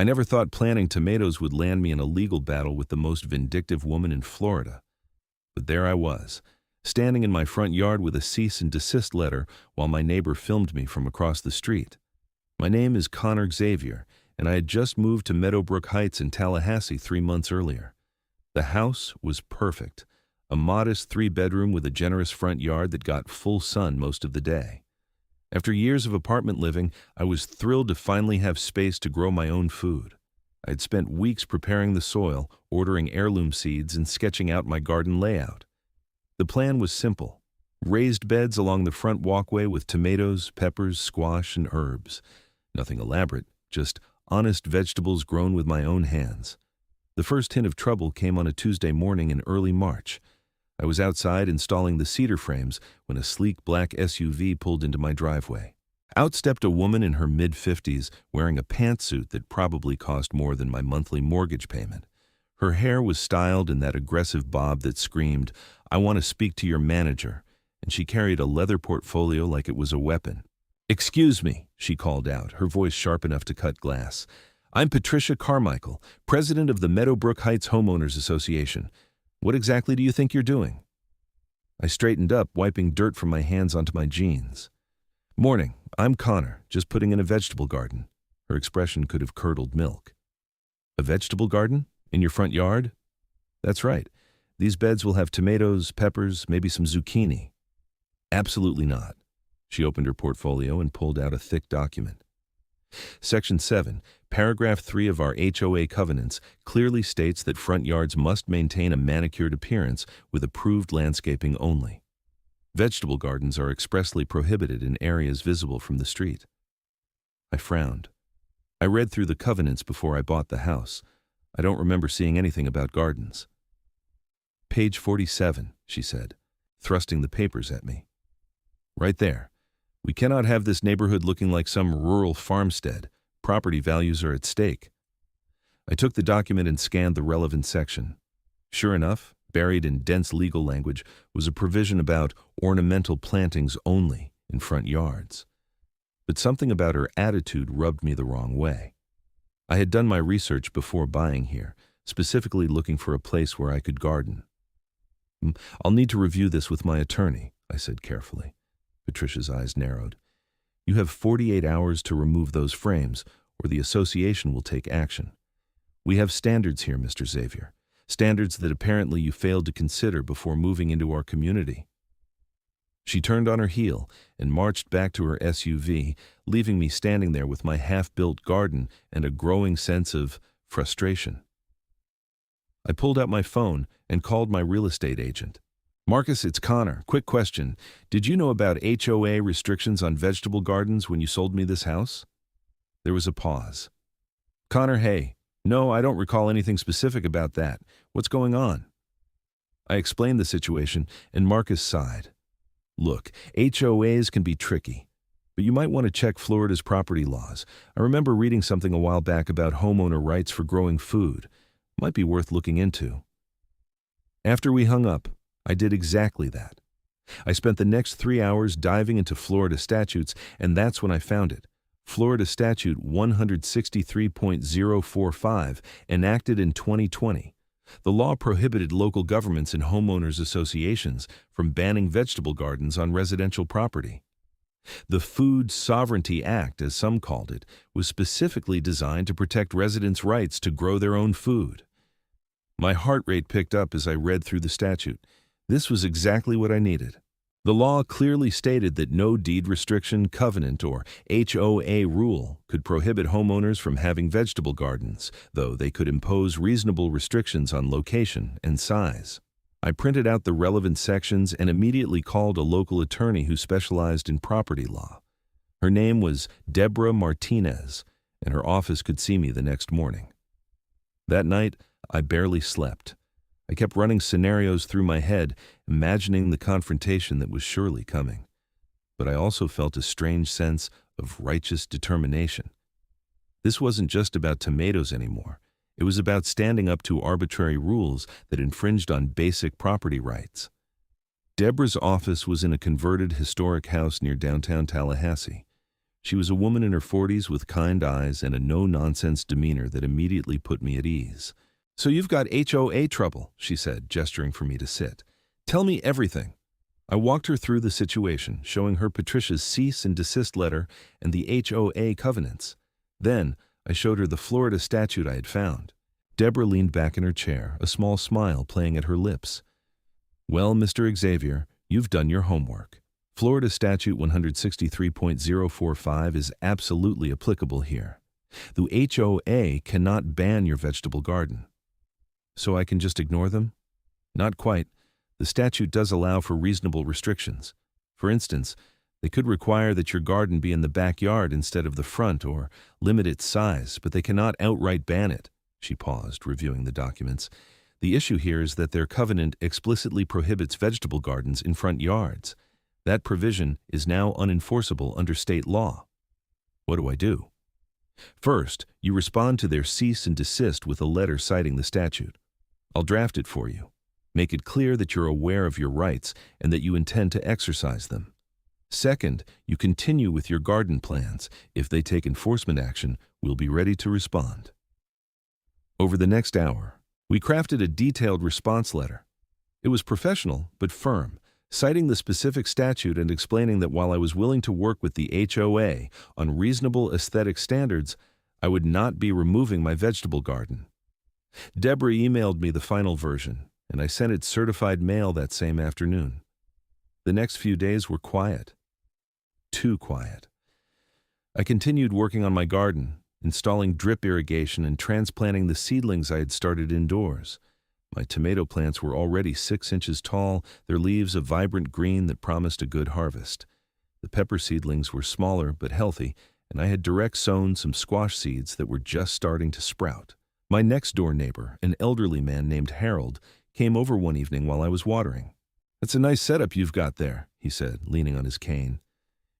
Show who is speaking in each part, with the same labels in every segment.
Speaker 1: I never thought planting tomatoes would land me in a legal battle with the most vindictive woman in Florida. But there I was, standing in my front yard with a cease and desist letter while my neighbor filmed me from across the street. My name is Xavier, and I had just moved to Meadowbrook Heights in Tallahassee 3 months earlier. The house was perfect, a modest 3-bedroom with a generous front yard that got full sun most of the day. After years of apartment living, I was thrilled to finally have space to grow my own food. I had spent weeks preparing the soil, ordering heirloom seeds, and sketching out my garden layout. The plan was simple: raised beds along the front walkway with tomatoes, peppers, squash, and herbs. Nothing elaborate, just honest vegetables grown with my own hands. The first hint of trouble came on a Tuesday morning in early March. I was outside installing the cedar frames when a sleek black SUV pulled into my driveway. Out stepped a woman in her mid-50s wearing a pantsuit that probably cost more than my monthly mortgage payment. Her hair was styled in that aggressive bob that screamed, "I want to speak to your manager," and she carried a leather portfolio like it was a weapon. "Excuse me," she called out, her voice sharp enough to cut glass. "I'm Patricia Carmichael, president of the Meadowbrook Heights Homeowners Association. What exactly do you think you're doing?" I straightened up, wiping dirt from my hands onto my jeans. "Morning, I'm Connor, just putting in a vegetable garden." Her expression could have curdled milk. "A vegetable garden? In your front yard?" "That's right. These beds will have tomatoes, peppers, maybe some zucchini." "Absolutely not." She opened her portfolio and pulled out a thick document. Section 7, Paragraph 3 of our HOA covenants clearly states that front yards must maintain a manicured appearance with approved landscaping only. Vegetable gardens are expressly prohibited in areas visible from the street. I frowned. I read through the covenants before I bought the house. I don't remember seeing anything about gardens. "Page 47, she said, thrusting the papers at me. "Right there. We cannot have this neighborhood looking like some rural farmstead. Property values are at stake." I took the document and scanned the relevant section. Sure enough, buried in dense legal language, was a provision about ornamental plantings only in front yards. But something about her attitude rubbed me the wrong way. I had done my research before buying here, specifically looking for a place where I could garden. "I'll need to review this with my attorney," I said carefully. Patricia's eyes narrowed. "You have 48 hours to remove those frames, or the association will take action. We have standards here, Mr. Xavier, standards that apparently you failed to consider before moving into our community." She turned on her heel and marched back to her SUV, leaving me standing there with my half-built garden and a growing sense of frustration. I pulled out my phone and called my real estate agent. "Marcus, it's Connor. Quick question. Did you know about HOA restrictions on vegetable gardens when you sold me this house?" There was a pause. "Connor, hey. No, I don't recall anything specific about that. What's going on?" I explained the situation, and Marcus sighed. "Look, HOAs can be tricky, but you might want to check Florida's property laws. I remember reading something a while back about homeowner rights for growing food. Might be worth looking into." After we hung up, I did exactly that. I spent the next 3 hours diving into Florida statutes, and that's when I found it. Florida Statute 163.045, enacted in 2020. The law prohibited local governments and homeowners associations from banning vegetable gardens on residential property. The Food Sovereignty Act, as some called it, was specifically designed to protect residents' rights to grow their own food. My heart rate picked up as I read through the statute. This was exactly what I needed. The law clearly stated that no deed restriction, covenant, or HOA rule could prohibit homeowners from having vegetable gardens, though they could impose reasonable restrictions on location and size. I printed out the relevant sections and immediately called a local attorney who specialized in property law. Her name was Deborah Martinez, and her office could see me the next morning. That night, I barely slept. I kept running scenarios through my head, imagining the confrontation that was surely coming. But I also felt a strange sense of righteous determination. This wasn't just about tomatoes anymore. It was about standing up to arbitrary rules that infringed on basic property rights. Deborah's office was in a converted historic house near downtown Tallahassee. She was a woman in her 40s with kind eyes and a no-nonsense demeanor that immediately put me at ease. "So you've got HOA trouble," she said, gesturing for me to sit. "Tell me everything." I walked her through the situation, showing her Patricia's cease and desist letter and the HOA covenants. Then, I showed her the Florida statute I had found. Deborah leaned back in her chair, a small smile playing at her lips. "Well, Mr. Xavier, you've done your homework. Florida Statute 163.045 is absolutely applicable here. The HOA cannot ban your vegetable garden." "So I can just ignore them?" "Not quite. The statute does allow for reasonable restrictions. For instance, they could require that your garden be in the backyard instead of the front or limit its size, but they cannot outright ban it." She paused, reviewing the documents. "The issue here is that their covenant explicitly prohibits vegetable gardens in front yards. That provision is now unenforceable under state law." "What do I do?" "First, you respond to their cease and desist with a letter citing the statute. I'll draft it for you. Make it clear that you're aware of your rights and that you intend to exercise them. Second, you continue with your garden plans. If they take enforcement action, we'll be ready to respond." Over the next hour, we crafted a detailed response letter. It was professional but firm, citing the specific statute and explaining that while I was willing to work with the HOA on reasonable aesthetic standards, I would not be removing my vegetable garden. Deborah emailed me the final version, and I sent it certified mail that same afternoon. The next few days were quiet. Too quiet. I continued working on my garden, installing drip irrigation and transplanting the seedlings I had started indoors. My tomato plants were already 6 inches tall, their leaves a vibrant green that promised a good harvest. The pepper seedlings were smaller but healthy, and I had direct sown some squash seeds that were just starting to sprout. My next-door neighbor, an elderly man named Harold, came over one evening while I was watering. "That's a nice setup you've got there," he said, leaning on his cane.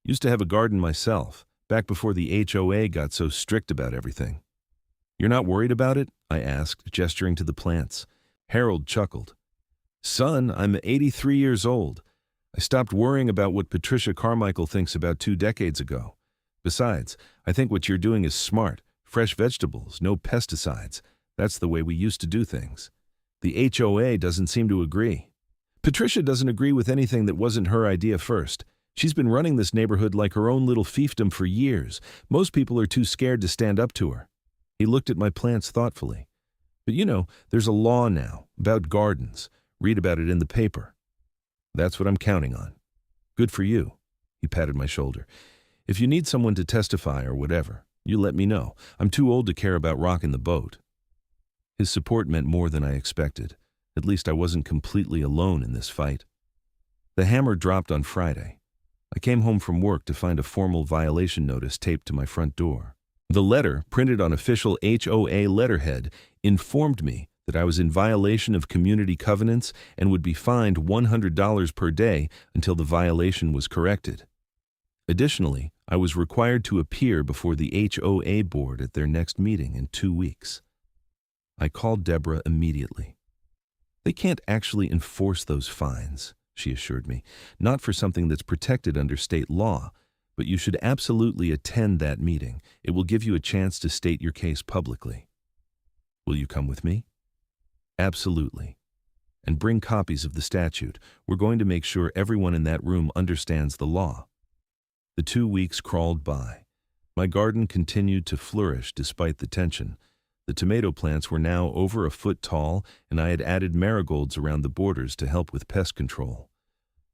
Speaker 1: "Used to have a garden myself, back before the HOA got so strict about everything." "You're not worried about it?" I asked, gesturing to the plants. Harold chuckled. "Son, I'm 83 years old. I stopped worrying about what Patricia Carmichael thinks about 2 decades ago. Besides, I think what you're doing is smart. Fresh vegetables, no pesticides. That's the way we used to do things. The HOA doesn't seem to agree." "Patricia doesn't agree with anything that wasn't her idea first. She's been running this neighborhood like her own little fiefdom for years. Most people are too scared to stand up to her." He looked at my plants thoughtfully. "But you know, there's a law now about gardens. Read about it in the paper." "That's what I'm counting on." "Good for you." He patted my shoulder. "If you need someone to testify or whatever, you let me know. I'm too old to care about rocking the boat." His support meant more than I expected. At least I wasn't completely alone in this fight. The hammer dropped on Friday. I came home from work to find a formal violation notice taped to my front door. The letter, printed on official HOA letterhead, informed me that I was in violation of community covenants and would be fined $100 per day until the violation was corrected. Additionally, I was required to appear before the HOA board at their next meeting in 2 weeks. I called Deborah immediately. "They can't actually enforce those fines," she assured me, "not for something that's protected under state law, but you should absolutely attend that meeting. It will give you a chance to state your case publicly." "Will you come with me?" "Absolutely. And bring copies of the statute. We're going to make sure everyone in that room understands the law." The 2 weeks crawled by. My garden continued to flourish despite the tension. The tomato plants were now over a foot tall, and I had added marigolds around the borders to help with pest control.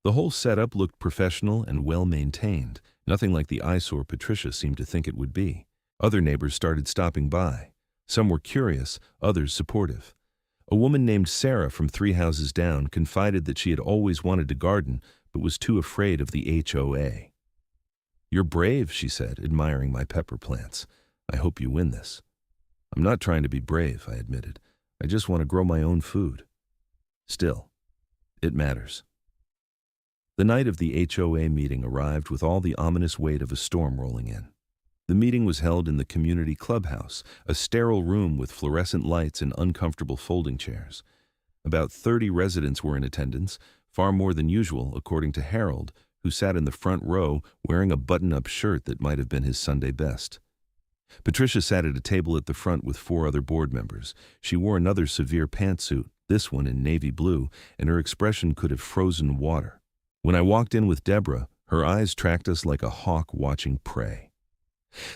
Speaker 1: The whole setup looked professional and well-maintained, nothing like the eyesore Patricia seemed to think it would be. Other neighbors started stopping by. Some were curious, others supportive. A woman named Sarah from 3 houses down confided that she had always wanted to garden, but was too afraid of the HOA. "You're brave," she said, admiring my pepper plants. "I hope you win this." "I'm not trying to be brave," I admitted. "I just want to grow my own food." Still, it matters. The night of the HOA meeting arrived with all the ominous weight of a storm rolling in. The meeting was held in the community clubhouse, a sterile room with fluorescent lights and uncomfortable folding chairs. About 30 residents were in attendance, far more than usual, according to Harold, who sat in the front row wearing a button-up shirt that might have been his Sunday best. Patricia sat at a table at the front with 4 other board members. She wore another severe pantsuit, this one in navy blue, and her expression could have frozen water. When I walked in with Deborah, her eyes tracked us like a hawk watching prey.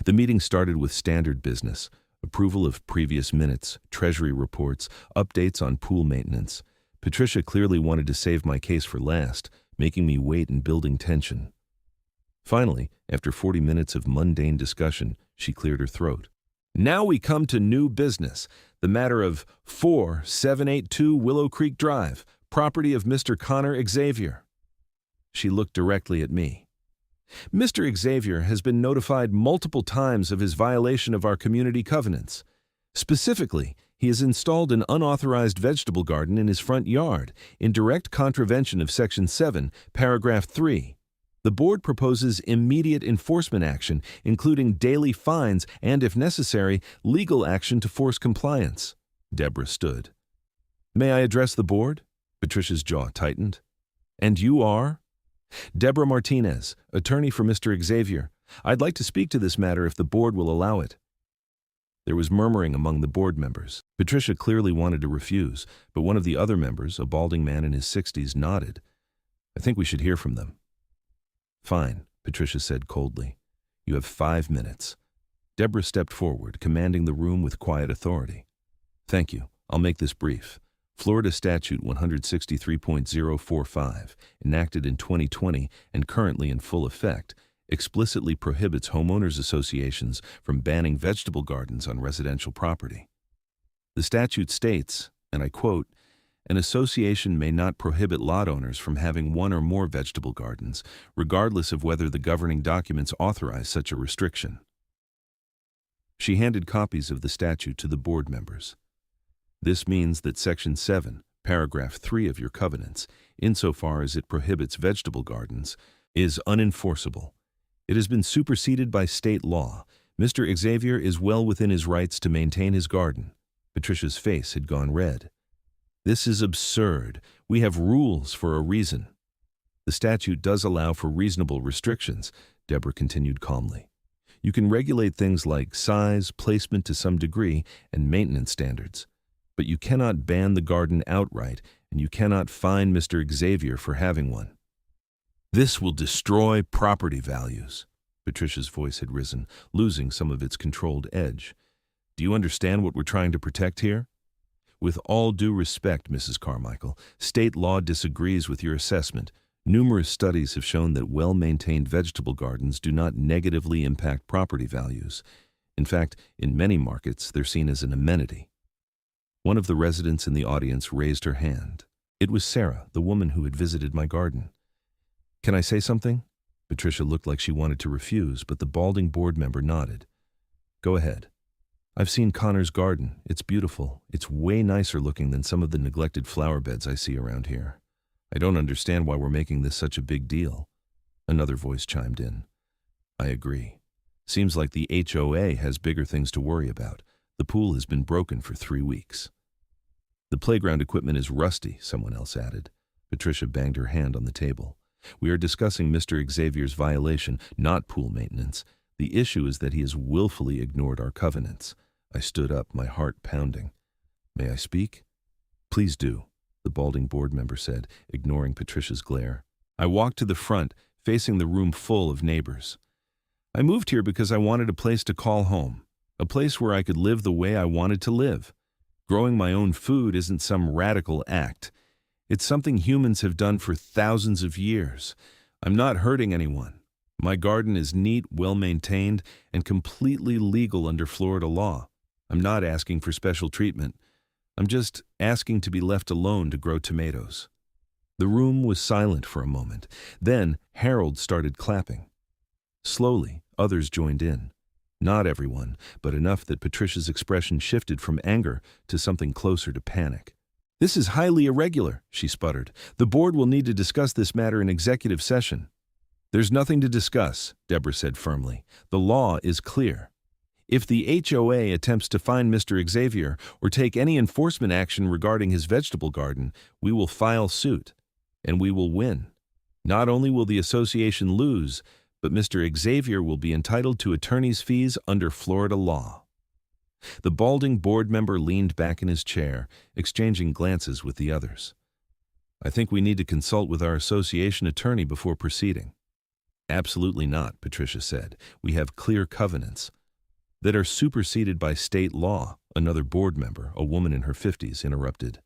Speaker 1: The meeting started with standard business: approval of previous minutes, treasury reports, updates on pool maintenance. Patricia clearly wanted to save my case for last, making me wait and building tension. Finally, after 40 minutes of mundane discussion, she cleared her throat. Now we come to new business, the matter of 4782 Willow Creek Drive, property of Mr. Connor Xavier. She looked directly at me. Mr. Xavier has been notified multiple times of his violation of our community covenants. Specifically, he has installed an unauthorized vegetable garden in his front yard, in direct contravention of Section 7, Paragraph 3. The board proposes immediate enforcement action, including daily fines and, if necessary, legal action to force compliance. Deborah stood. May I address the board? Patricia's jaw tightened. And you are? Deborah Martinez, attorney for Mr. Xavier. I'd like to speak to this matter if the board will allow it. There was murmuring among the board members. Patricia clearly wanted to refuse, but one of the other members, a balding man in his 60s, nodded. I think we should hear from them. Fine, Patricia said coldly. You have 5 minutes. Deborah stepped forward, commanding the room with quiet authority. Thank you. I'll make this brief. Florida Statute 163.045, enacted in 2020 and currently in full effect, explicitly prohibits homeowners associations from banning vegetable gardens on residential property. The statute states, and I quote, "An association may not prohibit lot owners from having one or more vegetable gardens, regardless of whether the governing documents authorize such a restriction." She handed copies of the statute to the board members. This means that Section 7, Paragraph 3 of your covenants, insofar as it prohibits vegetable gardens, is unenforceable. It has been superseded by state law. Mr. Xavier is well within his rights to maintain his garden. Patricia's face had gone red. This is absurd. We have rules for a reason. The statute does allow for reasonable restrictions, Deborah continued calmly. You can regulate things like size, placement to some degree, and maintenance standards. But you cannot ban the garden outright, and you cannot fine Mr. Xavier for having one. This will destroy property values. Patricia's voice had risen, losing some of its controlled edge. Do you understand what we're trying to protect here? With all due respect, Mrs. Carmichael, state law disagrees with your assessment. Numerous studies have shown that well-maintained vegetable gardens do not negatively impact property values. In fact, in many markets, they're seen as an amenity. One of the residents in the audience raised her hand. It was Sarah, the woman who had visited my garden. Can I say something? Patricia looked like she wanted to refuse, but the balding board member nodded. Go ahead. I've seen Connor's garden. It's beautiful. It's way nicer looking than some of the neglected flower beds I see around here. I don't understand why we're making this such a big deal. Another voice chimed in. I agree. Seems like the HOA has bigger things to worry about. The pool has been broken for 3 weeks. The playground equipment is rusty, someone else added. Patricia banged her hand on the table. We are discussing Mr. Xavier's violation, not pool maintenance. The issue is that he has willfully ignored our covenants. I stood up, my heart pounding. May I speak? Please do, the balding board member said, ignoring Patricia's glare. I walked to the front, facing the room full of neighbors. I moved here because I wanted a place to call home. A place where I could live the way I wanted to live. Growing my own food isn't some radical act. It's something humans have done for thousands of years. I'm not hurting anyone. My garden is neat, well-maintained, and completely legal under Florida law. I'm not asking for special treatment. I'm just asking to be left alone to grow tomatoes. The room was silent for a moment. Then Harold started clapping. Slowly, others joined in. Not everyone, but enough that Patricia's expression shifted from anger to something closer to panic. This is highly irregular, she sputtered. The board will need to discuss this matter in executive session. There's nothing to discuss, Deborah said firmly. The law is clear. If the HOA attempts to fine Mr. Xavier or take any enforcement action regarding his vegetable garden, we will file suit, and we will win. Not only will the association lose, but Mr. Xavier will be entitled to attorney's fees under Florida law. The balding board member leaned back in his chair, exchanging glances with the others. I think we need to consult with our association attorney before proceeding. Absolutely not, Patricia said. We have clear covenants that are superseded by state law. Another board member, a woman in her 50s, interrupted.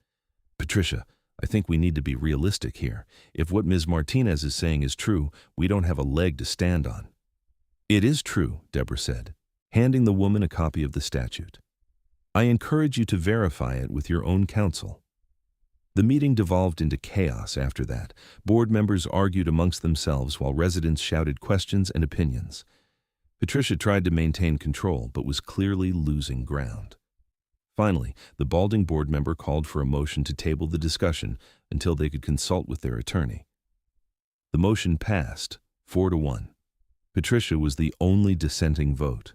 Speaker 1: Patricia, I think we need to be realistic here. If what Ms. Martinez is saying is true, we don't have a leg to stand on. It is true, Deborah said, handing the woman a copy of the statute. I encourage you to verify it with your own counsel. The meeting devolved into chaos after that. Board members argued amongst themselves while residents shouted questions and opinions. Patricia tried to maintain control, but was clearly losing ground. Finally, the balding board member called for a motion to table the discussion until they could consult with their attorney. The motion passed, 4-1. Patricia was the only dissenting vote.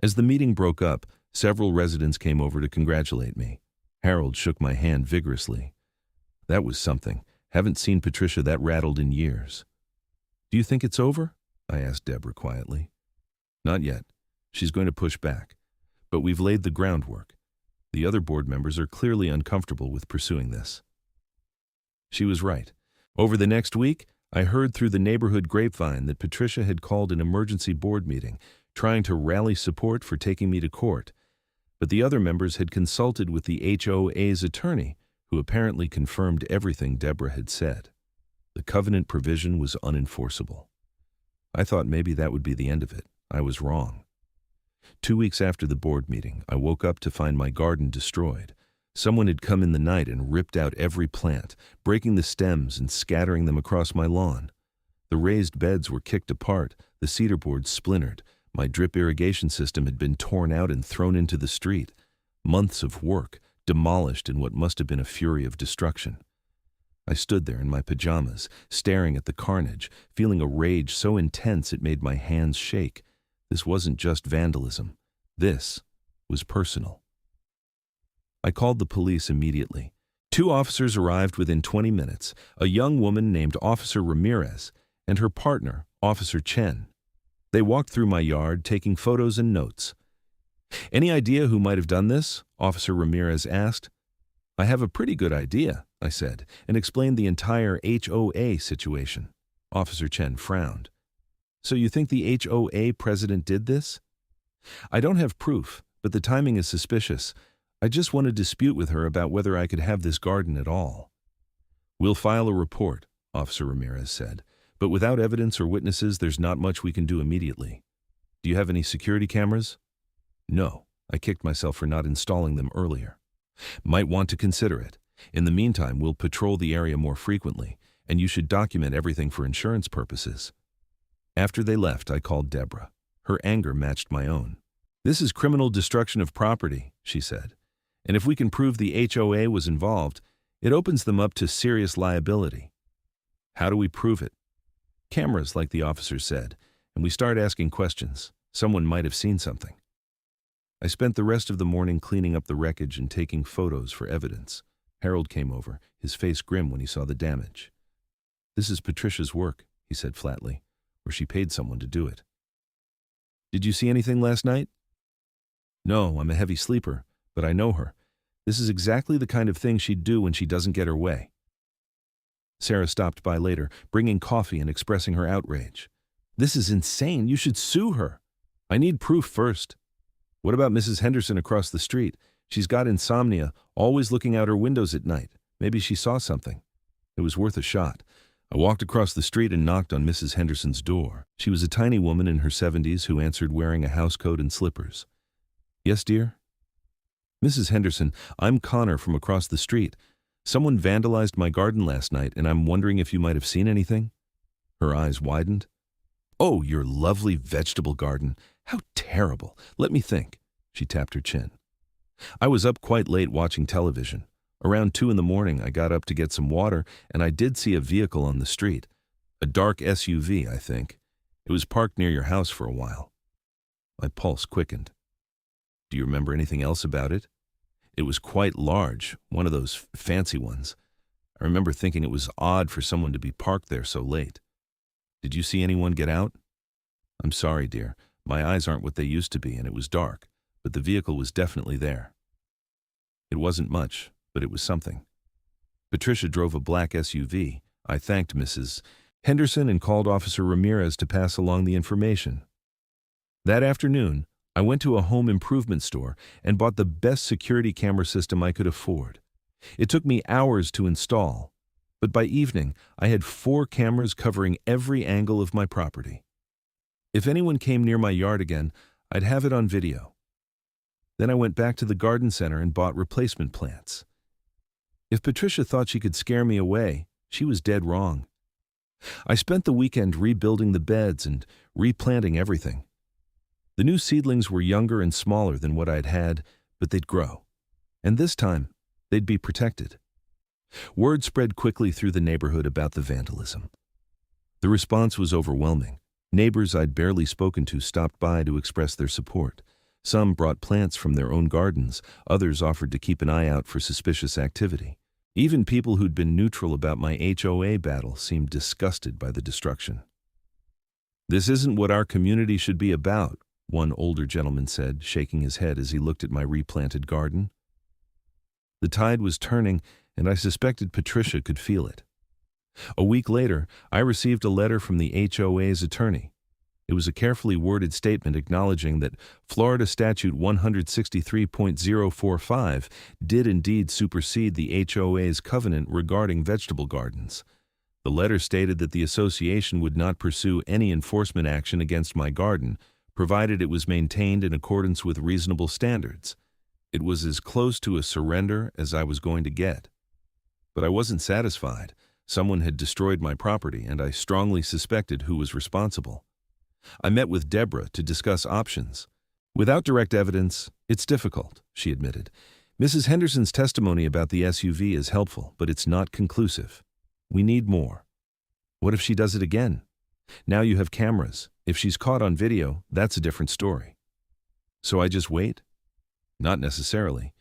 Speaker 1: As the meeting broke up, several residents came over to congratulate me. Harold shook my hand vigorously. That was something. Haven't seen Patricia that rattled in years. Do you think it's over? I asked Deborah quietly. Not yet. She's going to push back. But we've laid the groundwork. The other board members are clearly uncomfortable with pursuing this. She was right. Over the next week, I heard through the neighborhood grapevine that Patricia had called an emergency board meeting, trying to rally support for taking me to court. But the other members had consulted with the HOA's attorney, who apparently confirmed everything Deborah had said. The covenant provision was unenforceable. I thought maybe that would be the end of it. I was wrong. 2 weeks after the board meeting, I woke up to find my garden destroyed. Someone had come in the night and ripped out every plant, breaking the stems and scattering them across my lawn. The raised beds were kicked apart, the cedar boards splintered. My drip irrigation system had been torn out and thrown into the street. Months of work, demolished in what must have been a fury of destruction. I stood there in my pajamas, staring at the carnage, feeling a rage so intense it made my hands shake. This wasn't just vandalism. This was personal. I called the police immediately. 2 officers arrived within 20 minutes, a young woman named Officer Ramirez and her partner, Officer Chen. They walked through my yard, taking photos and notes. Any idea who might have done this? Officer Ramirez asked. I have a pretty good idea, I said, and explained the entire HOA situation. Officer Chen frowned. So you think the HOA president did this? I don't have proof, but the timing is suspicious. I just want to dispute with her about whether I could have this garden at all. We'll file a report, Officer Ramirez said. But without evidence or witnesses, there's not much we can do immediately. Do you have any security cameras? No, I kicked myself for not installing them earlier. Might want to consider it. In the meantime, we'll patrol the area more frequently, and you should document everything for insurance purposes. After they left, I called Deborah. Her anger matched my own. This is criminal destruction of property, she said. And if we can prove the HOA was involved, it opens them up to serious liability. How do we prove it? Cameras, like the officer said, and we start asking questions. Someone might have seen something. I spent the rest of the morning cleaning up the wreckage and taking photos for evidence. Harold came over, his face grim when he saw the damage. This is Patricia's work, he said flatly, or she paid someone to do it. Did you see anything last night? No, I'm a heavy sleeper, but I know her. This is exactly the kind of thing she'd do when she doesn't get her way. Sarah stopped by later, bringing coffee and expressing her outrage. This is insane. You should sue her. I need proof first. What about Mrs. Henderson across the street? She's got insomnia, always looking out her windows at night. Maybe she saw something. It was worth a shot. I walked across the street and knocked on Mrs. Henderson's door. She was a tiny woman in her 70s who answered wearing a housecoat and slippers. Yes, dear? Mrs. Henderson, I'm Connor from across the street. Someone vandalized my garden last night, and I'm wondering if you might have seen anything. Her eyes widened. Oh, your lovely vegetable garden. How terrible. Let me think. She tapped her chin. I was up quite late watching television. Around 2 in the morning, I got up to get some water, and I did see a vehicle on the street. A dark SUV, I think. It was parked near your house for a while. My pulse quickened. Do you remember anything else about it? It was quite large, one of those fancy ones. I remember thinking it was odd for someone to be parked there so late. Did you see anyone get out? I'm sorry, dear. My eyes aren't what they used to be, and it was dark, but the vehicle was definitely there. It wasn't much, but it was something. Patricia drove a black SUV. I thanked Mrs. Henderson and called Officer Ramirez to pass along the information. That afternoon, I went to a home improvement store and bought the best security camera system I could afford. It took me hours to install, but by evening, I had 4 cameras covering every angle of my property. If anyone came near my yard again, I'd have it on video. Then I went back to the garden center and bought replacement plants. If Patricia thought she could scare me away, she was dead wrong. I spent the weekend rebuilding the beds and replanting everything. The new seedlings were younger and smaller than what I'd had, but they'd grow. And this time, they'd be protected. Word spread quickly through the neighborhood about the vandalism. The response was overwhelming. Neighbors I'd barely spoken to stopped by to express their support. Some brought plants from their own gardens, others offered to keep an eye out for suspicious activity. Even people who'd been neutral about my HOA battle seemed disgusted by the destruction. "This isn't what our community should be about," one older gentleman said, shaking his head as he looked at my replanted garden. The tide was turning, and I suspected Patricia could feel it. A week later, I received a letter from the HOA's attorney. It was a carefully worded statement acknowledging that Florida Statute 163.045 did indeed supersede the HOA's covenant regarding vegetable gardens. The letter stated that the association would not pursue any enforcement action against my garden, provided it was maintained in accordance with reasonable standards. It was as close to a surrender as I was going to get. But I wasn't satisfied. Someone had destroyed my property, and I strongly suspected who was responsible. I met with Deborah to discuss options. "Without direct evidence, it's difficult," she admitted. "Mrs. Henderson's testimony about the SUV is helpful, but it's not conclusive. We need more." "What if she does it again?" "Now you have cameras. If she's caught on video, that's a different story." "So I just wait?" "Not necessarily.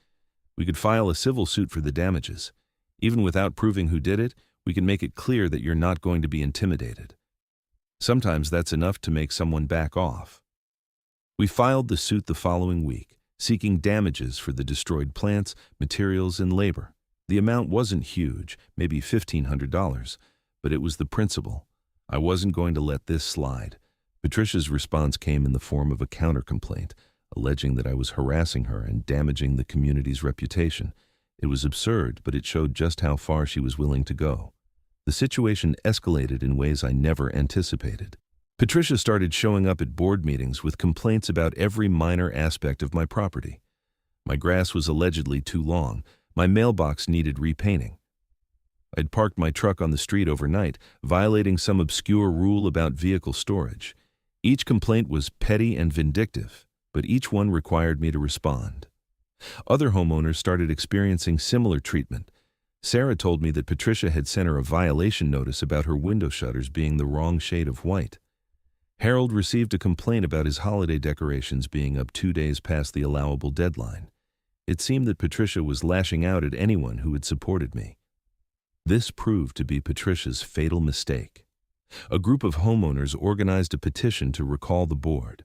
Speaker 1: We could file a civil suit for the damages. Even without proving who did it, we can make it clear that you're not going to be intimidated. Sometimes that's enough to make someone back off." We filed the suit the following week, seeking damages for the destroyed plants, materials, and labor. The amount wasn't huge, maybe $1,500, but it was the principle. I wasn't going to let this slide. Patricia's response came in the form of a counter-complaint, alleging that I was harassing her and damaging the community's reputation. It was absurd, but it showed just how far she was willing to go. The situation escalated in ways I never anticipated. Patricia started showing up at board meetings with complaints about every minor aspect of my property. My grass was allegedly too long. My mailbox needed repainting. I'd parked my truck on the street overnight, violating some obscure rule about vehicle storage. Each complaint was petty and vindictive, but each one required me to respond. Other homeowners started experiencing similar treatment. Sarah told me that Patricia had sent her a violation notice about her window shutters being the wrong shade of white. Harold received a complaint about his holiday decorations being up 2 days past the allowable deadline. It seemed that Patricia was lashing out at anyone who had supported me. This proved to be Patricia's fatal mistake. A group of homeowners organized a petition to recall the board.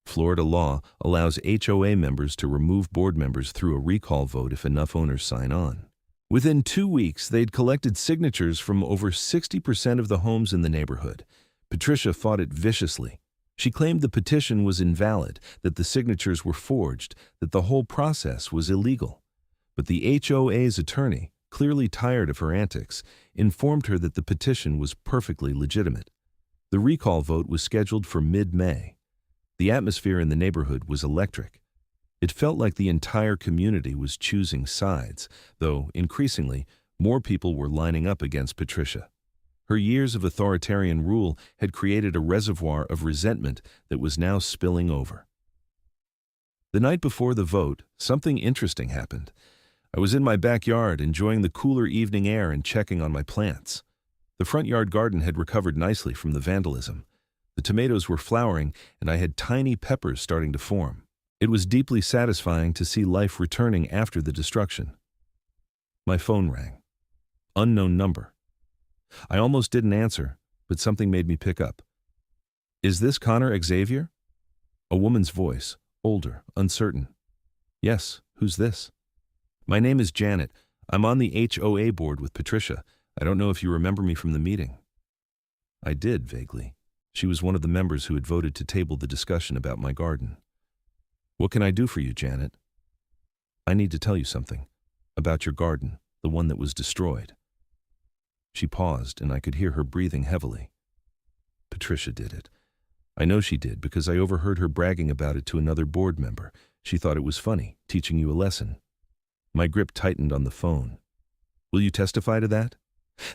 Speaker 1: Florida law allows HOA members to remove board members through a recall vote if enough owners sign on. Within 2 weeks, they'd collected signatures from over 60% of the homes in the neighborhood. Patricia fought it viciously. She claimed the petition was invalid, that the signatures were forged, that the whole process was illegal. But the HOA's attorney, clearly tired of her antics, informed her that the petition was perfectly legitimate. The recall vote was scheduled for mid-May. The atmosphere in the neighborhood was electric. It felt like the entire community was choosing sides, though, increasingly, more people were lining up against Patricia. Her years of authoritarian rule had created a reservoir of resentment that was now spilling over. The night before the vote, something interesting happened. I was in my backyard enjoying the cooler evening air and checking on my plants. The front yard garden had recovered nicely from the vandalism. The tomatoes were flowering, and I had tiny peppers starting to form. It was deeply satisfying to see life returning after the destruction. My phone rang. Unknown number. I almost didn't answer, but something made me pick up. Is this Connor Xavier? A woman's voice, older, uncertain. Yes, who's this? My name is Janet. I'm on the HOA board with Patricia. I don't know if you remember me from the meeting. I did, vaguely. She was one of the members who had voted to table the discussion about my garden. What can I do for you, Janet? I need to tell you something. About your garden, the one that was destroyed. She paused, and I could hear her breathing heavily. Patricia did it. I know she did because I overheard her bragging about it to another board member. She thought it was funny, teaching you a lesson. My grip tightened on the phone. Will you testify to that?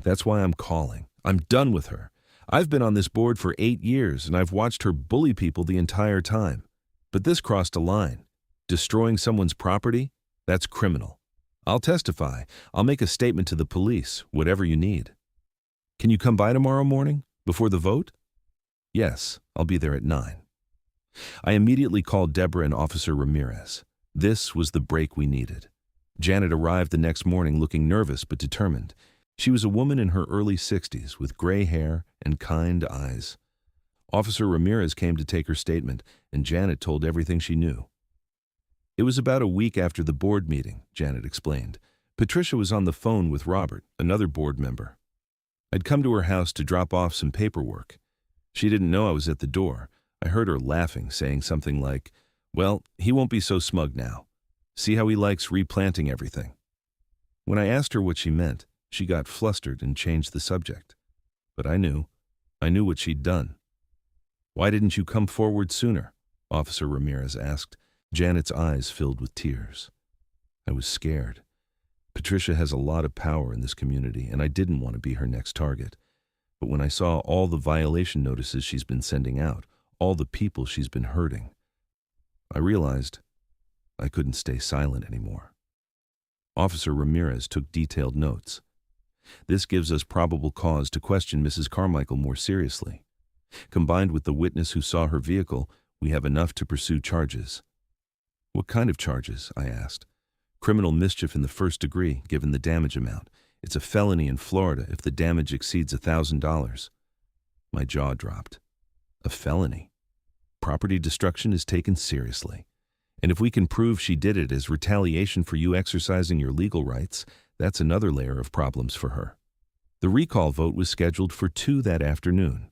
Speaker 1: That's why I'm calling. I'm done with her. I've been on this board for 8 years, and I've watched her bully people the entire time. But this crossed a line. Destroying someone's property? That's criminal. I'll testify. I'll make a statement to the police, whatever you need. Can you come by tomorrow morning, before the vote? Yes, I'll be there at 9. I immediately called Deborah and Officer Ramirez. This was the break we needed. Janet arrived the next morning looking nervous but determined. She was a woman in her early 60s with gray hair and kind eyes. Officer Ramirez came to take her statement, and Janet told everything she knew. It was about a week after the board meeting, Janet explained. Patricia was on the phone with Robert, another board member. I'd come to her house to drop off some paperwork. She didn't know I was at the door. I heard her laughing, saying something like, "Well, he won't be so smug now. See how he likes replanting everything." When I asked her what she meant, she got flustered and changed the subject. But I knew what she'd done. Why didn't you come forward sooner? Officer Ramirez asked. Janet's eyes filled with tears. I was scared. Patricia has a lot of power in this community, and I didn't want to be her next target. But when I saw all the violation notices she's been sending out, all the people she's been hurting, I realized I couldn't stay silent anymore. Officer Ramirez took detailed notes. This gives us probable cause to question Mrs. Carmichael more seriously. Combined with the witness who saw her vehicle, we have enough to pursue charges. What kind of charges? I asked. Criminal mischief in the first degree, given the damage amount. It's a felony in Florida if the damage exceeds $1,000. My jaw dropped. A felony? Property destruction is taken seriously. And if we can prove she did it as retaliation for you exercising your legal rights, that's another layer of problems for her. The recall vote was scheduled for 2 that afternoon.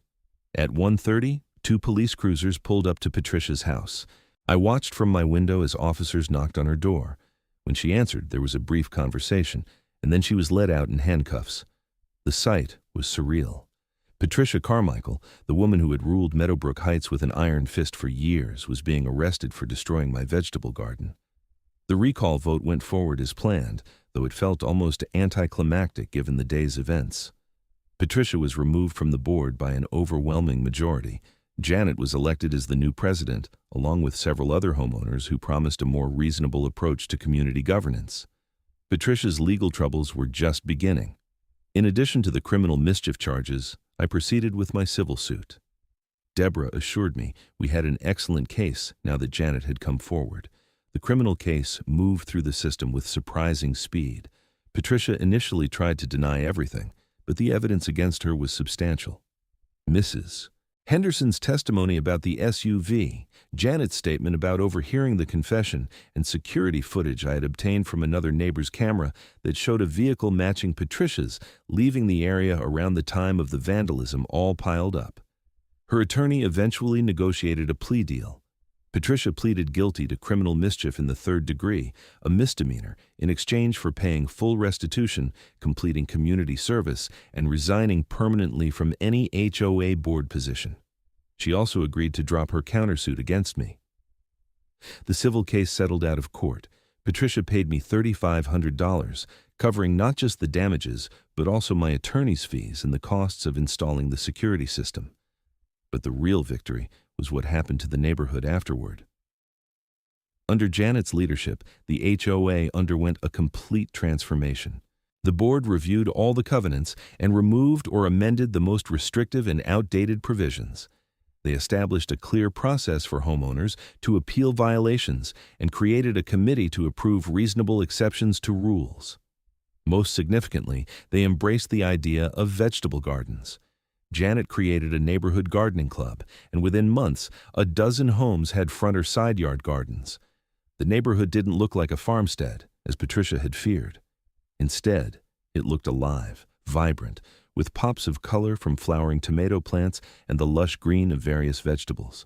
Speaker 1: At 1:30, 2 police cruisers pulled up to Patricia's house. I watched from my window as officers knocked on her door. When she answered, there was a brief conversation, and then she was led out in handcuffs. The sight was surreal. Patricia Carmichael, the woman who had ruled Meadowbrook Heights with an iron fist for years, was being arrested for destroying my vegetable garden. The recall vote went forward as planned, though it felt almost anticlimactic given the day's events. Patricia was removed from the board by an overwhelming majority. Janet was elected as the new president, along with several other homeowners who promised a more reasonable approach to community governance. Patricia's legal troubles were just beginning. In addition to the criminal mischief charges, I proceeded with my civil suit. Deborah assured me we had an excellent case now that Janet had come forward. The criminal case moved through the system with surprising speed. Patricia initially tried to deny everything, but the evidence against her was substantial. Mrs. Henderson's testimony about the SUV, Janet's statement about overhearing the confession, and security footage I had obtained from another neighbor's camera that showed a vehicle matching Patricia's leaving the area around the time of the vandalism all piled up. Her attorney eventually negotiated a plea deal. Patricia pleaded guilty to criminal mischief in the 3rd degree, a misdemeanor, in exchange for paying full restitution, completing community service, and resigning permanently from any HOA board position. She also agreed to drop her countersuit against me. The civil case settled out of court. Patricia paid me $3,500, covering not just the damages, but also my attorney's fees and the costs of installing the security system. But the real victory was what happened to the neighborhood afterward. Under Janet's leadership, the HOA underwent a complete transformation. The board reviewed all the covenants and removed or amended the most restrictive and outdated provisions. They established a clear process for homeowners to appeal violations and created a committee to approve reasonable exceptions to rules. Most significantly, they embraced the idea of vegetable gardens. Janet created a neighborhood gardening club, and within months, a dozen homes had front or side yard gardens. The neighborhood didn't look like a farmstead, as Patricia had feared. Instead, it looked alive, vibrant, with pops of color from flowering tomato plants and the lush green of various vegetables.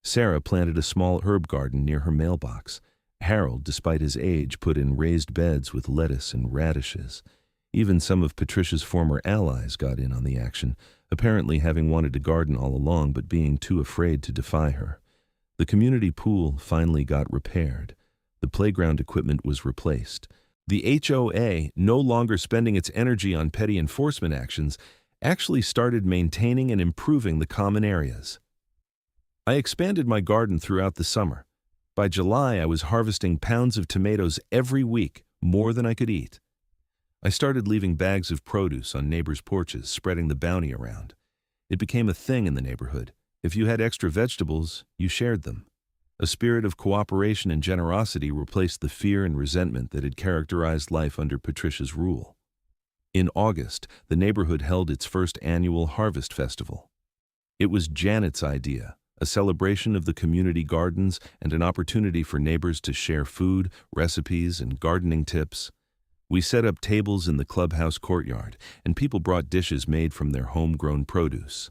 Speaker 1: Sarah planted a small herb garden near her mailbox. Harold, despite his age, put in raised beds with lettuce and radishes. Even some of Patricia's former allies got in on the action, apparently having wanted to garden all along but being too afraid to defy her. The community pool finally got repaired. The playground equipment was replaced. The HOA, no longer spending its energy on petty enforcement actions, actually started maintaining and improving the common areas. I expanded my garden throughout the summer. By July, I was harvesting pounds of tomatoes every week, more than I could eat. I started leaving bags of produce on neighbors' porches, spreading the bounty around. It became a thing in the neighborhood. If you had extra vegetables, you shared them. A spirit of cooperation and generosity replaced the fear and resentment that had characterized life under Patricia's rule. In August, the neighborhood held its first annual Harvest Festival. It was Janet's idea, a celebration of the community gardens and an opportunity for neighbors to share food, recipes, and gardening tips. We set up tables in the clubhouse courtyard, and people brought dishes made from their homegrown produce.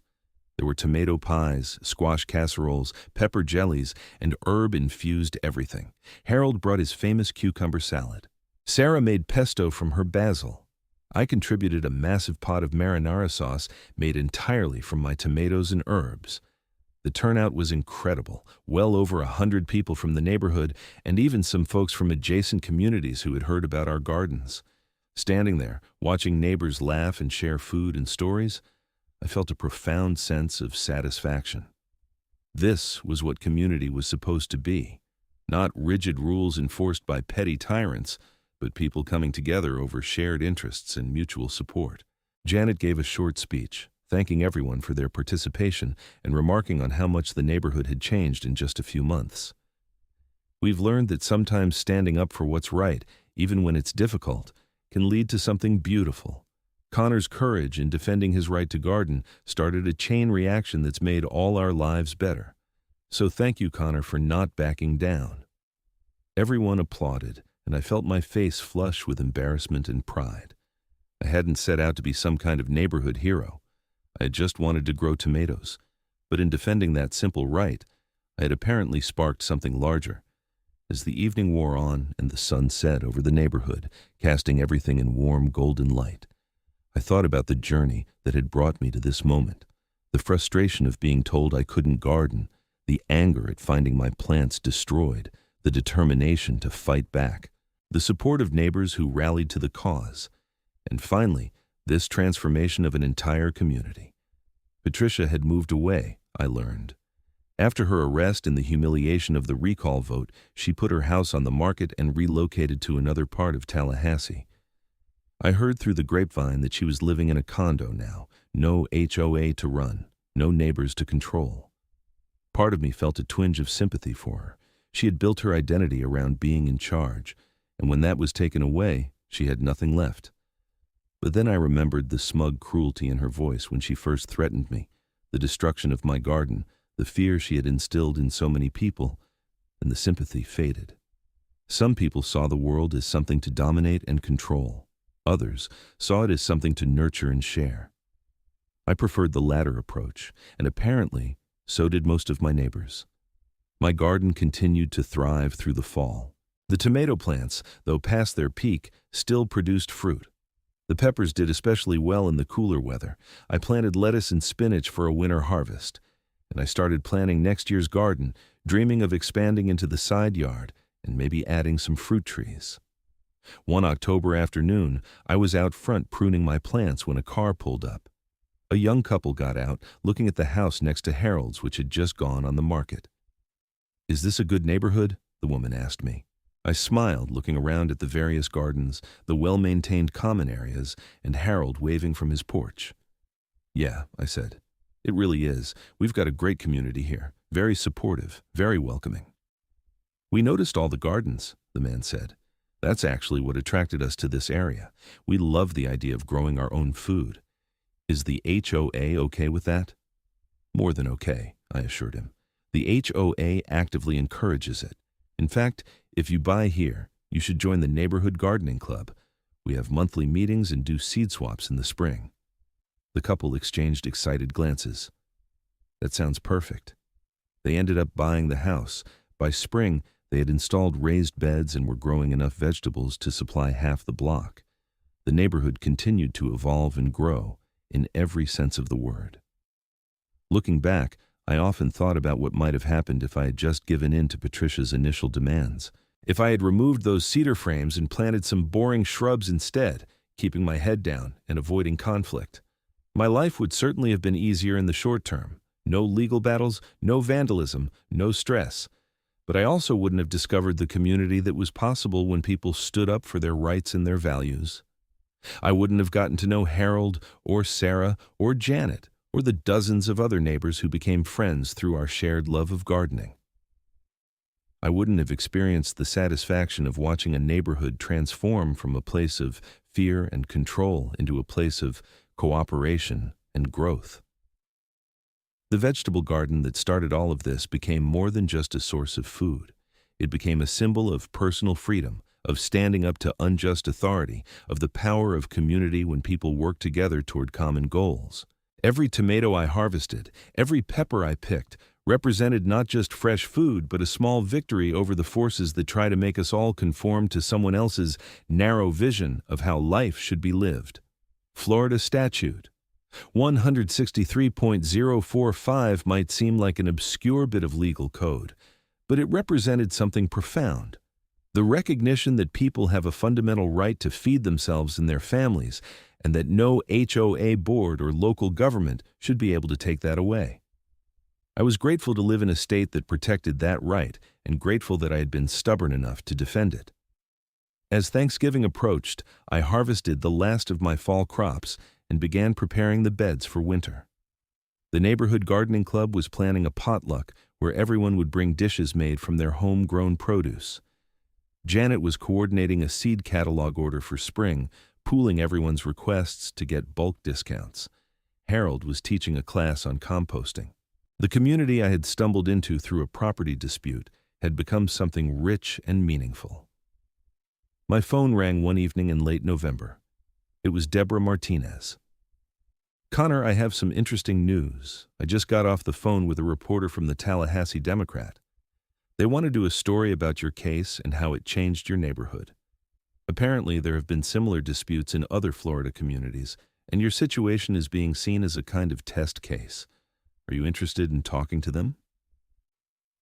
Speaker 1: There were tomato pies, squash casseroles, pepper jellies, and herb-infused everything. Harold brought his famous cucumber salad. Sarah made pesto from her basil. I contributed a massive pot of marinara sauce made entirely from my tomatoes and herbs. The turnout was incredible, well over 100 people from the neighborhood and even some folks from adjacent communities who had heard about our gardens. Standing there, watching neighbors laugh and share food and stories, I felt a profound sense of satisfaction. This was what community was supposed to be, not rigid rules enforced by petty tyrants, but people coming together over shared interests and mutual support. Janet gave a short speech, thanking everyone for their participation and remarking on how much the neighborhood had changed in just a few months. We've learned that sometimes standing up for what's right, even when it's difficult, can lead to something beautiful. Connor's courage in defending his right to garden started a chain reaction that's made all our lives better. So thank you, Connor, for not backing down. Everyone applauded, and I felt my face flush with embarrassment and pride. I hadn't set out to be some kind of neighborhood hero. I had just wanted to grow tomatoes, but in defending that simple right, I had apparently sparked something larger. As the evening wore on and the sun set over the neighborhood, casting everything in warm golden light, I thought about the journey that had brought me to this moment, the frustration of being told I couldn't garden, the anger at finding my plants destroyed, the determination to fight back, the support of neighbors who rallied to the cause, and finally, this transformation of an entire community. Patricia had moved away, I learned. After her arrest and the humiliation of the recall vote, she put her house on the market and relocated to another part of Tallahassee. I heard through the grapevine that she was living in a condo now, no HOA to run, no neighbors to control. Part of me felt a twinge of sympathy for her. She had built her identity around being in charge, and when that was taken away, she had nothing left. But then I remembered the smug cruelty in her voice when she first threatened me, the destruction of my garden, the fear she had instilled in so many people, and the sympathy faded. Some people saw the world as something to dominate and control. Others saw it as something to nurture and share. I preferred the latter approach, and apparently, so did most of my neighbors. My garden continued to thrive through the fall. The tomato plants, though past their peak, still produced fruit. The peppers did especially well in the cooler weather. I planted lettuce and spinach for a winter harvest, and I started planning next year's garden, dreaming of expanding into the side yard and maybe adding some fruit trees. One October afternoon, I was out front pruning my plants when a car pulled up. A young couple got out, looking at the house next to Harold's, which had just gone on the market. "Is this a good neighborhood?" the woman asked me. I smiled, looking around at the various gardens, the well-maintained common areas, and Harold waving from his porch. "Yeah," I said. "It really is. We've got a great community here. Very supportive, very welcoming." "We noticed all the gardens," the man said. That's actually what attracted us to this area. We love the idea of growing our own food. Is the HOA okay with that? More than okay, I assured him. The HOA actively encourages it. In fact, if you buy here, you should join the neighborhood gardening club. We have monthly meetings and do seed swaps in the spring. The couple exchanged excited glances. That sounds perfect. They ended up buying the house. By spring, they had installed raised beds and were growing enough vegetables to supply half the block. The neighborhood continued to evolve and grow in every sense of the word. Looking back, I often thought about what might have happened if I had just given in to Patricia's initial demands. If I had removed those cedar frames and planted some boring shrubs instead, keeping my head down and avoiding conflict. My life would certainly have been easier in the short term. No legal battles, no vandalism, no stress. But I also wouldn't have discovered the community that was possible when people stood up for their rights and their values. I wouldn't have gotten to know Harold or Sarah or Janet or the dozens of other neighbors who became friends through our shared love of gardening. I wouldn't have experienced the satisfaction of watching a neighborhood transform from a place of fear and control into a place of cooperation and growth. The vegetable garden that started all of this became more than just a source of food. It became a symbol of personal freedom, of standing up to unjust authority, of the power of community when people work together toward common goals. Every tomato I harvested, every pepper I picked, represented not just fresh food, but a small victory over the forces that try to make us all conform to someone else's narrow vision of how life should be lived. Florida Statute 163.045 might seem like an obscure bit of legal code, but it represented something profound. The recognition that people have a fundamental right to feed themselves and their families, and that no HOA board or local government should be able to take that away. I was grateful to live in a state that protected that right, and grateful that I had been stubborn enough to defend it. As Thanksgiving approached, I harvested the last of my fall crops and began preparing the beds for winter. The neighborhood gardening club was planning a potluck where everyone would bring dishes made from their homegrown produce. Janet was coordinating a seed catalog order for spring, pooling everyone's requests to get bulk discounts. Harold was teaching a class on composting. The community I had stumbled into through a property dispute had become something rich and meaningful. My phone rang one evening in late November. It was Deborah Martinez. "Connor, I have some interesting news. I just got off the phone with a reporter from the Tallahassee Democrat. They want to do a story about your case and how it changed your neighborhood. Apparently, there have been similar disputes in other Florida communities, and your situation is being seen as a kind of test case. Are you interested in talking to them?"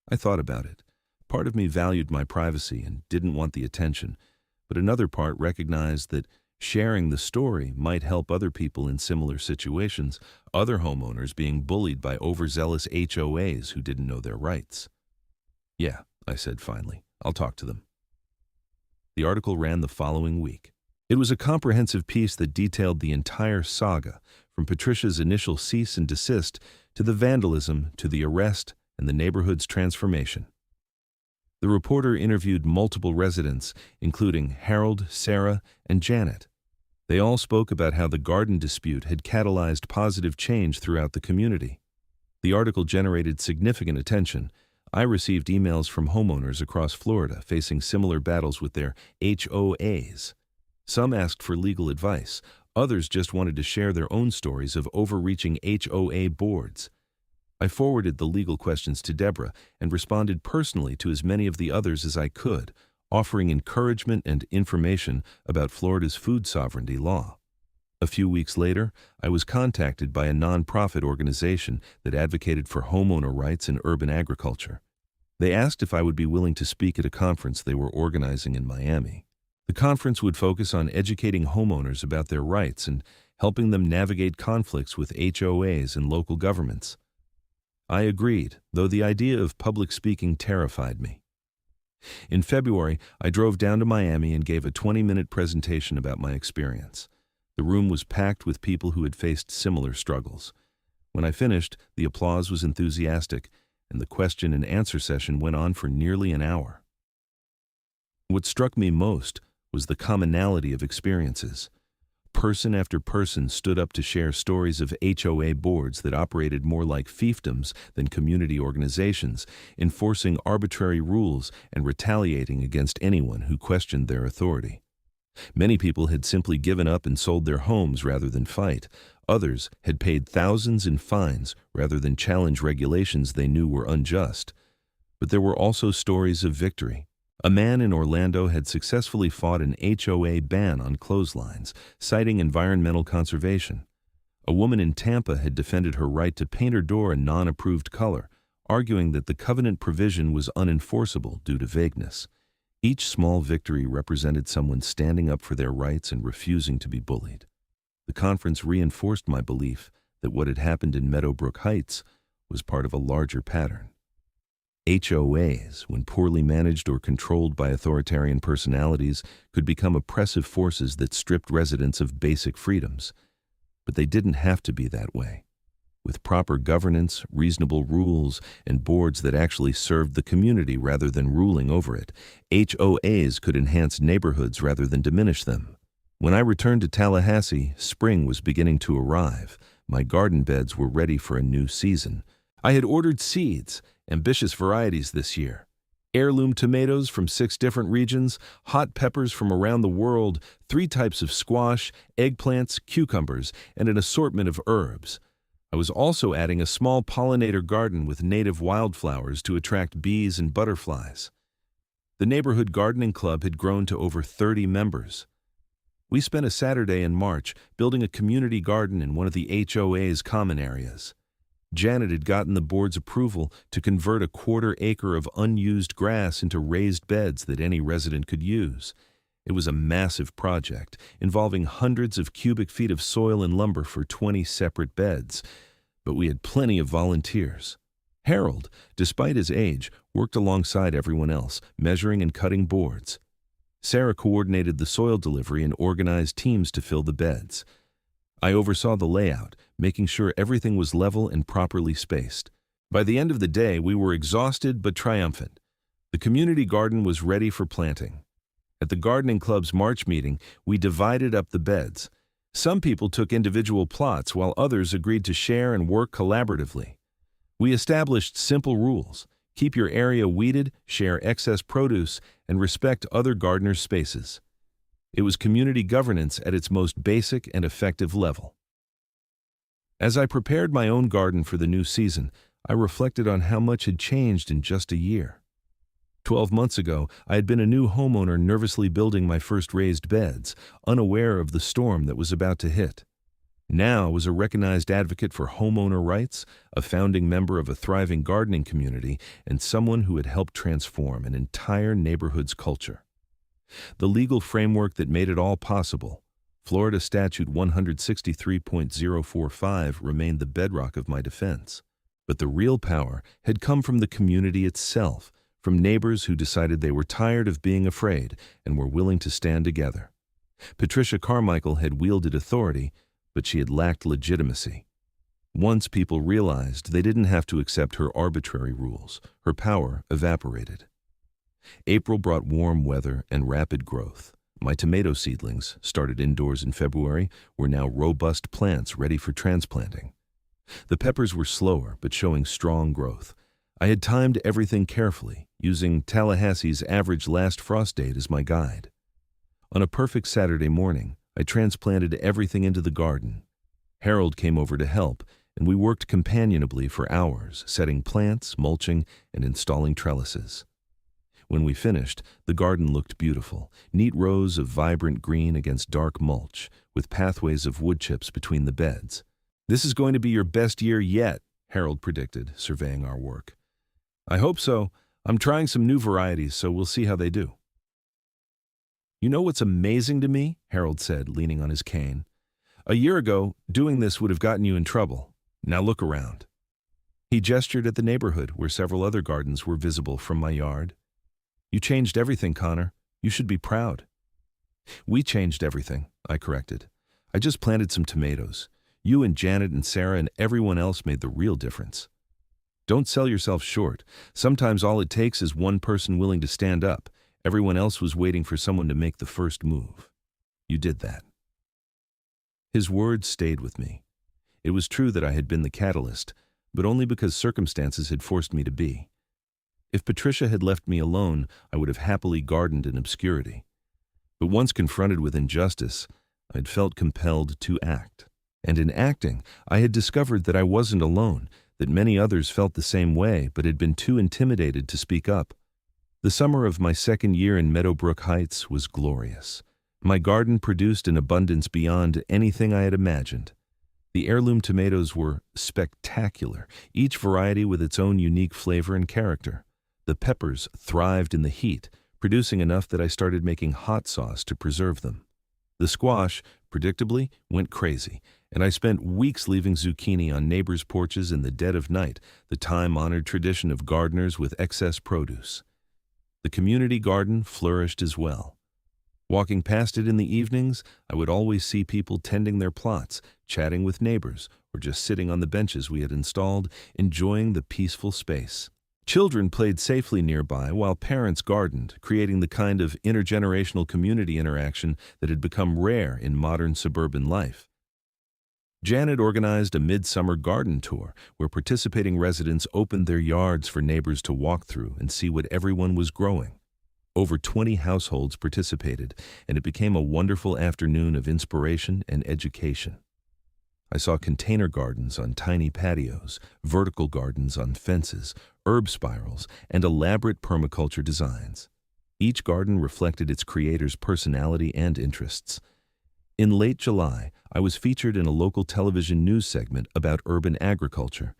Speaker 1: I thought about it. Part of me valued my privacy and didn't want the attention, but another part recognized that sharing the story might help other people in similar situations, other homeowners being bullied by overzealous HOAs who didn't know their rights. "Yeah," I said finally, "I'll talk to them." The article ran the following week. It was a comprehensive piece that detailed the entire saga, from Patricia's initial cease and desist to the vandalism to the arrest and the neighborhood's transformation. The reporter interviewed multiple residents, including Harold, Sarah, and Janet. They all spoke about how the garden dispute had catalyzed positive change throughout the community. The article generated significant attention. I received emails from homeowners across Florida facing similar battles with their HOAs. Some asked for legal advice. Others just wanted to share their own stories of overreaching HOA boards. I forwarded the legal questions to Deborah and responded personally to as many of the others as I could, offering encouragement and information about Florida's food sovereignty law. A few weeks later, I was contacted by a nonprofit organization that advocated for homeowner rights in urban agriculture. They asked if I would be willing to speak at a conference they were organizing in Miami. The conference would focus on educating homeowners about their rights and helping them navigate conflicts with HOAs and local governments. I agreed, though the idea of public speaking terrified me. In February, I drove down to Miami and gave a 20-minute presentation about my experience. The room was packed with people who had faced similar struggles. When I finished, the applause was enthusiastic, and the question and answer session went on for nearly an hour. What struck me most was the commonality of experiences. Person after person stood up to share stories of HOA boards that operated more like fiefdoms than community organizations, enforcing arbitrary rules and retaliating against anyone who questioned their authority. Many people had simply given up and sold their homes rather than fight. Others had paid thousands in fines rather than challenge regulations they knew were unjust. But there were also stories of victory. A man in Orlando had successfully fought an HOA ban on clotheslines, citing environmental conservation. A woman in Tampa had defended her right to paint her door a non-approved color, arguing that the covenant provision was unenforceable due to vagueness. Each small victory represented someone standing up for their rights and refusing to be bullied. The conference reinforced my belief that what had happened in Meadowbrook Heights was part of a larger pattern. HOAs, when poorly managed or controlled by authoritarian personalities, could become oppressive forces that stripped residents of basic freedoms. But they didn't have to be that way. With proper governance, reasonable rules, and boards that actually served the community rather than ruling over it, HOAs could enhance neighborhoods rather than diminish them. When I returned to Tallahassee, spring was beginning to arrive. My garden beds were ready for a new season. I had ordered seeds, ambitious varieties this year. Heirloom tomatoes from 6 different regions, hot peppers from around the world, 3 types of squash, eggplants, cucumbers, and an assortment of herbs. I was also adding a small pollinator garden with native wildflowers to attract bees and butterflies. The neighborhood gardening club had grown to over 30 members. We spent a Saturday in March building a community garden in one of the HOA's common areas. Janet had gotten the board's approval to convert a 1/4 acre of unused grass into raised beds that any resident could use. It was a massive project, involving hundreds of cubic feet of soil and lumber for 20 separate beds. But we had plenty of volunteers. Harold, despite his age, worked alongside everyone else, measuring and cutting boards. Sarah coordinated the soil delivery and organized teams to fill the beds. I oversaw the layout, making sure everything was level and properly spaced. By the end of the day, we were exhausted but triumphant. The community garden was ready for planting. At the gardening club's March meeting, we divided up the beds. Some people took individual plots while others agreed to share and work collaboratively. We established simple rules: keep your area weeded, share excess produce, and respect other gardeners' spaces. It was community governance at its most basic and effective level. As I prepared my own garden for the new season, I reflected on how much had changed in just a year. 12 months ago, I had been a new homeowner nervously building my first raised beds, unaware of the storm that was about to hit. Now I was a recognized advocate for homeowner rights, a founding member of a thriving gardening community, and someone who had helped transform an entire neighborhood's culture. The legal framework that made it all possible, Florida Statute 163.045, remained the bedrock of my defense. But the real power had come from the community itself, from neighbors who decided they were tired of being afraid and were willing to stand together. Patricia Carmichael had wielded authority, but she had lacked legitimacy. Once people realized they didn't have to accept her arbitrary rules, her power evaporated. April brought warm weather and rapid growth. My tomato seedlings, started indoors in February, were now robust plants ready for transplanting. The peppers were slower but showing strong growth. I had timed everything carefully, using Tallahassee's average last frost date as my guide. On a perfect Saturday morning, I transplanted everything into the garden. Harold came over to help, and we worked companionably for hours, setting plants, mulching, and installing trellises. When we finished, the garden looked beautiful, neat rows of vibrant green against dark mulch, with pathways of wood chips between the beds. "This is going to be your best year yet," Harold predicted, surveying our work. "I hope so. I'm trying some new varieties, so we'll see how they do." "You know what's amazing to me?" Harold said, leaning on his cane. "A year ago, doing this would have gotten you in trouble. Now look around." He gestured at the neighborhood, where several other gardens were visible from my yard. "You changed everything, Connor. You should be proud." "We changed everything," I corrected. "I just planted some tomatoes. You and Janet and Sarah and everyone else made the real difference." "Don't sell yourself short. Sometimes all it takes is one person willing to stand up, Everyone else was waiting for someone to make the first move. You did that. His words stayed with me. It was true that I had been the catalyst, but only because circumstances had forced me to be. If Patricia had left me alone, I would have happily gardened in obscurity. But once confronted with injustice, I had felt compelled to act. And in acting, I had discovered that I wasn't alone, that many others felt the same way but had been too intimidated to speak up. The summer of my second year in Meadowbrook Heights was glorious. My garden produced an abundance beyond anything I had imagined. The heirloom tomatoes were spectacular, each variety with its own unique flavor and character. The peppers thrived in the heat, producing enough that I started making hot sauce to preserve them. The squash, predictably, went crazy, and I spent weeks leaving zucchini on neighbors' porches in the dead of night, the time-honored tradition of gardeners with excess produce. The community garden flourished as well. Walking past it in the evenings, I would always see people tending their plots, chatting with neighbors, or just sitting on the benches we had installed, enjoying the peaceful space. Children played safely nearby while parents gardened, creating the kind of intergenerational community interaction that had become rare in modern suburban life. Janet organized a midsummer garden tour where participating residents opened their yards for neighbors to walk through and see what everyone was growing. Over 20 households participated, and it became a wonderful afternoon of inspiration and education. I saw container gardens on tiny patios, vertical gardens on fences, herb spirals, and elaborate permaculture designs. Each garden reflected its creator's personality and interests. In late July, I was featured in a local television news segment about urban agriculture.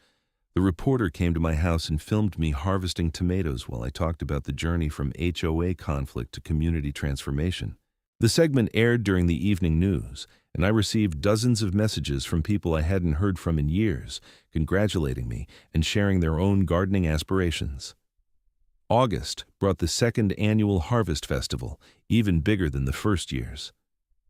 Speaker 1: The reporter came to my house and filmed me harvesting tomatoes while I talked about the journey from HOA conflict to community transformation. The segment aired during the evening news, and I received dozens of messages from people I hadn't heard from in years, congratulating me and sharing their own gardening aspirations. August brought the second annual Harvest Festival, even bigger than the first year's.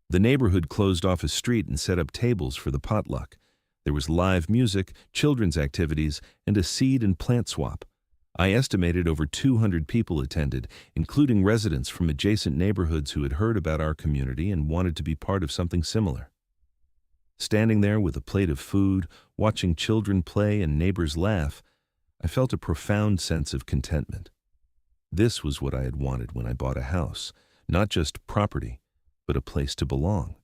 Speaker 1: The neighborhood closed off a street and set up tables for the potluck. There was live music, children's activities, and a seed and plant swap. I estimated over 200 people attended, including residents from adjacent neighborhoods who had heard about our community and wanted to be part of something similar. Standing there with a plate of food, watching children play and neighbors laugh, I felt a profound sense of contentment. This was what I had wanted when I bought a house, not just property, but a place to belong,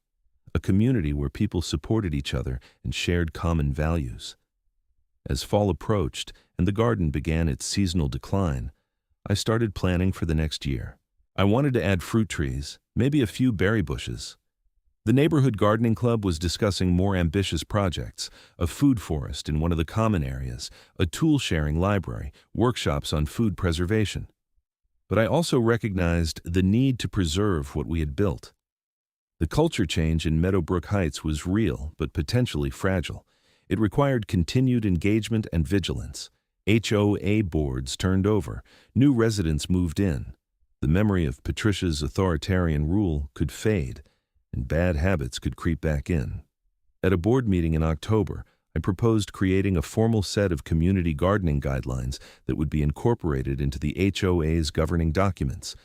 Speaker 1: a community where people supported each other and shared common values. As fall approached and the garden began its seasonal decline, I started planning for the next year. I wanted to add fruit trees, maybe a few berry bushes. The neighborhood gardening club was discussing more ambitious projects, a food forest in one of the common areas, a tool-sharing library, workshops on food preservation. But I also recognized the need to preserve what we had built. The culture change in Meadowbrook Heights was real but potentially fragile. It required continued engagement and vigilance. HOA boards turned over, new residents moved in. The memory of Patricia's authoritarian rule could fade, and bad habits could creep back in. At a board meeting in October, I proposed creating a formal set of community gardening guidelines that would be incorporated into the HOA's governing documents.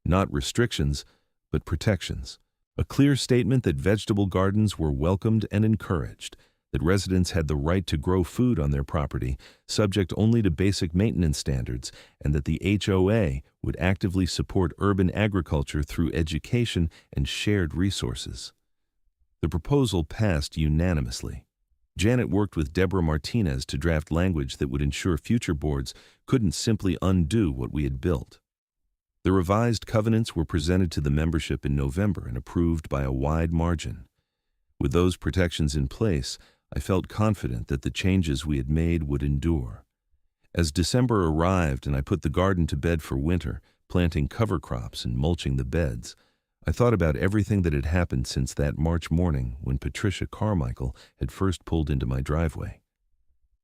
Speaker 1: Not restrictions, but protections. A clear statement that vegetable gardens were welcomed and encouraged, that residents had the right to grow food on their property, subject only to basic maintenance standards, and that the HOA would actively support urban agriculture through education and shared resources. The proposal passed unanimously. Janet worked with Deborah Martinez to draft language that would ensure future boards couldn't simply undo what we had built. The revised covenants were presented to the membership in November and approved by a wide margin. With those protections in place, I felt confident that the changes we had made would endure. As December arrived and I put the garden to bed for winter, planting cover crops and mulching the beds, I thought about everything that had happened since that March morning when Patricia Carmichael had first pulled into my driveway.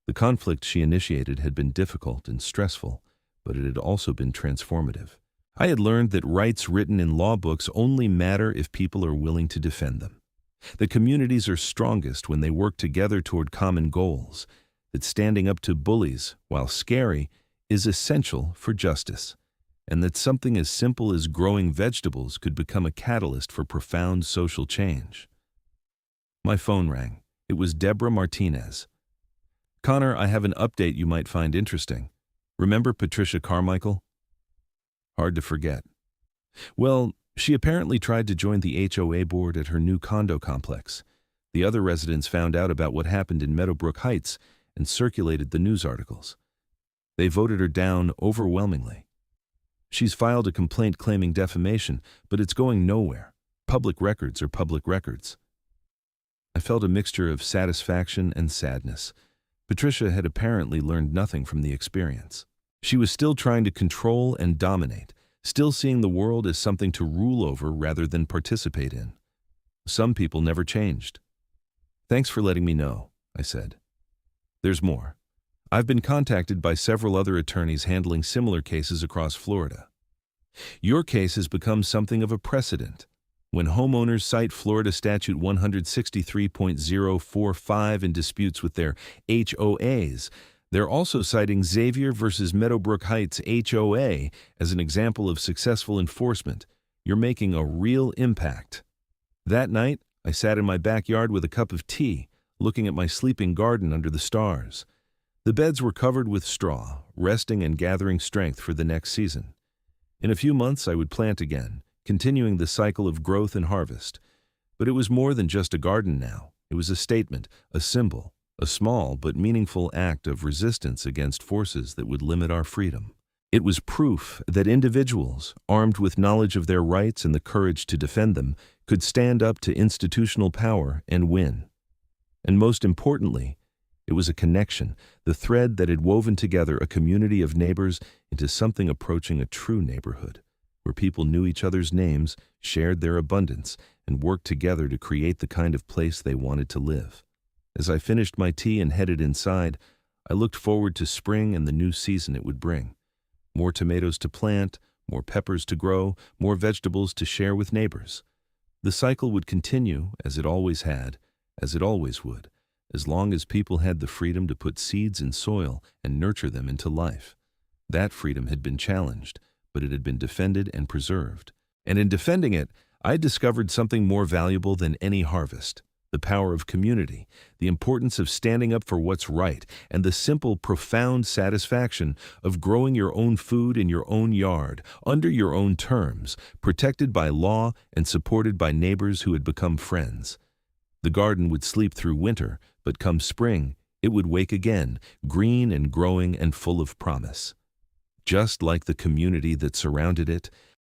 Speaker 1: The conflict she initiated had been difficult and stressful, but it had also been transformative. I had learned that rights written in law books only matter if people are willing to defend them. That communities are strongest when they work together toward common goals. That standing up to bullies, while scary, is essential for justice. and that something as simple as growing vegetables could become a catalyst for profound social change. My phone rang. It was Deborah Martinez. "Connor, I have an update you might find interesting. Remember Patricia Carmichael?" Hard to forget. Well, she apparently tried to join the HOA board at her new condo complex. The other residents found out about what happened in Meadowbrook Heights and circulated the news articles. They voted her down overwhelmingly. She's filed a complaint claiming defamation, but it's going nowhere. Public records are public records. I felt a mixture of satisfaction and sadness. Patricia had apparently learned nothing from the experience. She was still trying to control and dominate, still seeing the world as something to rule over rather than participate in. Some people never changed. "Thanks for letting me know," I said. "There's more. I've been contacted by several other attorneys handling similar cases across Florida. Your case has become something of a precedent. When homeowners cite Florida Statute 163.045 in disputes with their HOAs, they're also citing Xavier versus Meadowbrook Heights HOA as an example of successful enforcement. You're making a real impact." That night, I sat in my backyard with a cup of tea, looking at my sleeping garden under the stars. The beds were covered with straw, resting and gathering strength for the next season. In a few months, I would plant again, continuing the cycle of growth and harvest. But it was more than just a garden now. It was a statement, a symbol, a small but meaningful act of resistance against forces that would limit our freedom. It was proof that individuals, armed with knowledge of their rights and the courage to defend them, could stand up to institutional power and win. And most importantly, it was a connection, the thread that had woven together a community of neighbors into something approaching a true neighborhood, where people knew each other's names, shared their abundance, and worked together to create the kind of place they wanted to live. As I finished my tea and headed inside, I looked forward to spring and the new season it would bring. More tomatoes to plant, more peppers to grow, more vegetables to share with neighbors. The cycle would continue, as it always had, as it always would, as long as people had the freedom to put seeds in soil and nurture them into life. That freedom had been challenged, but it had been defended and preserved. And in defending it, I discovered something more valuable than any harvest: the power of community, the importance of standing up for what's right, and the simple, profound satisfaction of growing your own food in your own yard, under your own terms, protected by law and supported by neighbors who had become friends. The garden would sleep through winter, but come spring, it would wake again, green and growing and full of promise. Just like the community that surrounded it,